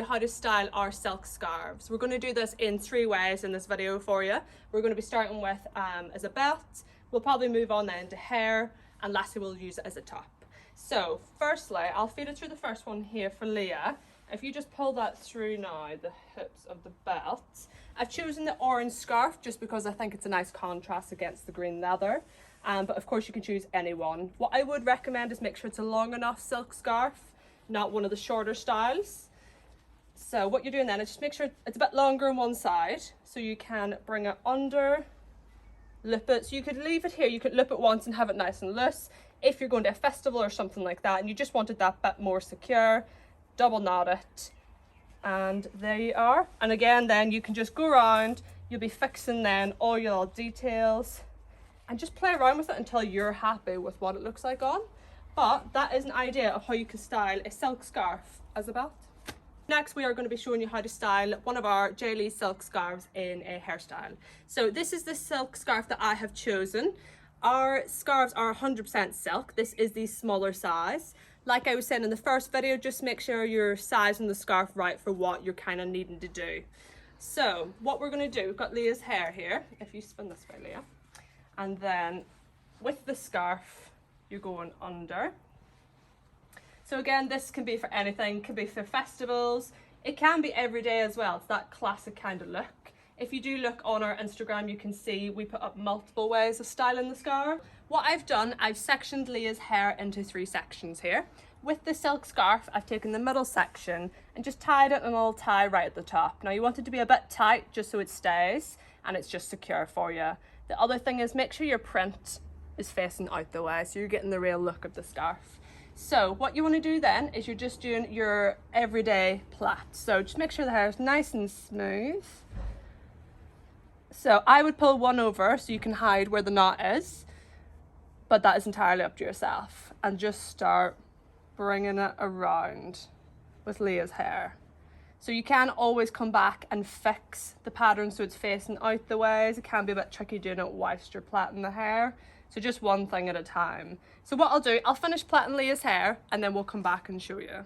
How to style our silk scarves. We're going to do this in 3 ways in this video for you. We're going to be starting with as a belt. We'll probably move on then to hair, and lastly we'll use it as a top. So firstly, I'll feed it through the first one here for Leah. If you just pull that through now, the hips of the belt. I've chosen the orange scarf just because I think it's a nice contrast against the green leather. But of course you can choose any one. What I would recommend is make sure it's a long enough silk scarf, not one of the shorter styles. So what you're doing then is just make sure it's a bit longer on one side, so you can bring it under, lip it. So you could leave it here, you could lip it once and have it nice and loose. If you're going to a festival or something like that and you just wanted that bit more secure, double knot it, and there you are. And again, then you can just go around, you'll be fixing then all your little details and just play around with it until you're happy with what it looks like on. But that is an idea of how you can style a silk scarf as a belt. Next, we are going to be showing you how to style one of our Jayley silk scarves in a hairstyle. So this is the silk scarf that I have chosen. Our scarves are 100% silk. This is the smaller size. Like I was saying in the first video, just make sure you're sizing the scarf right for what you're kind of needing to do. So what we're going to do, we've got Leah's hair here. If you spin this way, Leah. And then with the scarf, you're going under. So again, this can be for anything, can be for festivals, it can be every day as well. It's that classic kind of look. If you do look on our Instagram, you can see we put up multiple ways of styling the scarf. What I've done, I've sectioned Leah's hair into 3 sections here. With the silk scarf, I've taken the middle section and just tied it in a little tie right at the top. Now you want it to be a bit tight just so it stays and it's just secure for you. The other thing is make sure your print is facing out the way so you're getting the real look of the scarf. So what you want to do then is you're just doing your everyday plait. So just make sure the hair is nice and smooth. So I would pull one over so you can hide where the knot is, but that is entirely up to yourself. And just start bringing it around with Leah's hair. So you can always come back and fix the pattern so it's facing out the ways. It can be a bit tricky doing it whilst you're plaiting the hair. So just one thing at a time. So what I'll do, I'll finish plaiting Leah's hair and then we'll come back and show you.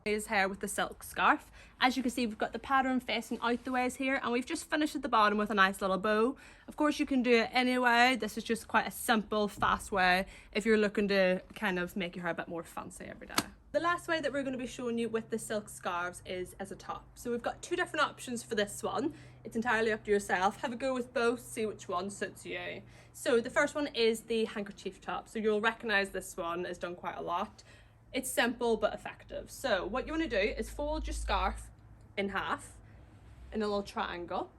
Leah's hair with the silk scarf. As you can see, we've got the pattern facing out the ways here and we've just finished at the bottom with a nice little bow. Of course you can do it anyway. This is just quite a simple, fast way if you're looking to kind of make your hair a bit more fancy every day. The last way that we're going to be showing you with the silk scarves is as a top. So we've got 2 different options for this one. It's entirely up to yourself. Have a go with both, see which one suits you. So the first one is the handkerchief top. So you'll recognize this one is done quite a lot. It's simple but effective. So what you want to do is fold your scarf in half in a little triangle.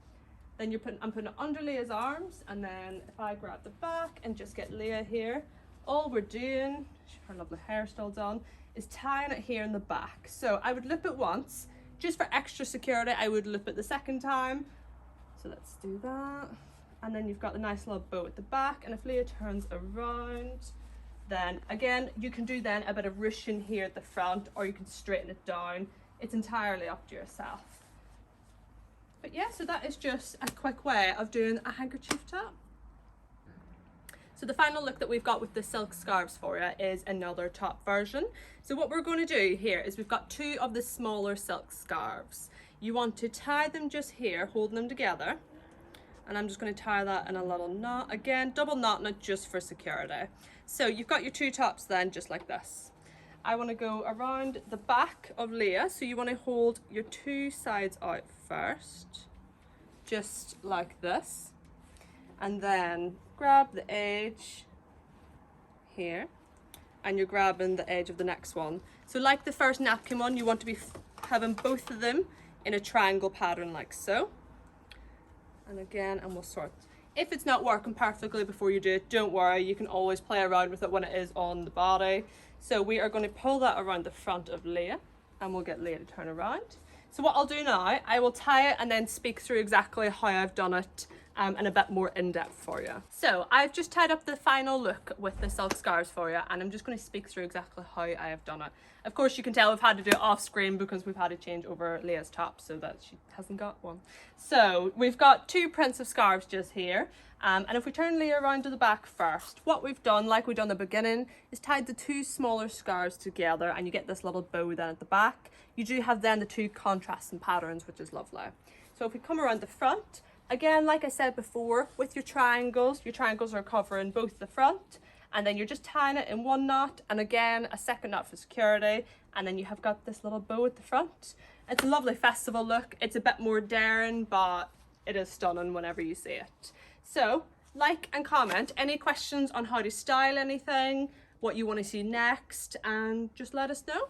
Then I'm putting it under Leah's arms, and then if I grab the back and just get Leah here, all we're doing, her lovely hair still done, is tying it here in the back. So I would lip it once, just for extra security. I would lip it the second time. So let's do that. And then you've got the nice little bow at the back, and if Leah turns around, then again you can do then a bit of ruching here at the front, or you can straighten it down. It's entirely up to yourself. But yeah, so that is just a quick way of doing a handkerchief top. So the final look that we've got with the silk scarves for you is another top version. So what we're going to do here is we've got 2 of the smaller silk scarves. You want to tie them just here, holding them together. And I'm just going to tie that in a little knot. Again, double knotting it just for security. So you've got your 2 tops then, just like this. I want to go around the back of Leah. So you want to hold your 2 sides out first, just like this. And then grab the edge here, and you're grabbing the edge of the next one. So like the first napkin one, you want to be having both of them in a triangle pattern like so. And again, and we'll sort. If it's not working perfectly before you do it, don't worry, you can always play around with it when it is on the body. So we are going to pull that around the front of Leah, and we'll get Leah to turn around. So what I'll do now, I will tie it and then speak through exactly how I've done it and a bit more in-depth for you. So I've just tied up the final look with the silk scarves for you, and I'm just going to speak through exactly how I have done it. Of course, you can tell we've had to do it off screen because we've had to change over Leah's top so that she hasn't got one. So we've got 2 prints of scarves just here. And if we turn Leah around to the back first, what we've done, like we done at the beginning, is tied the 2 smaller scarves together, and you get this little bow then at the back. You do have then the 2 contrasting patterns, which is lovely. So if we come around the front, again, like I said before, with your triangles are covering both the front, and then you're just tying it in 1 knot, and again, a 2nd knot for security, and then you have got this little bow at the front. It's a lovely festival look. It's a bit more daring, but it is stunning whenever you see it. So, like and comment any questions on how to style anything, what you want to see next, and just let us know.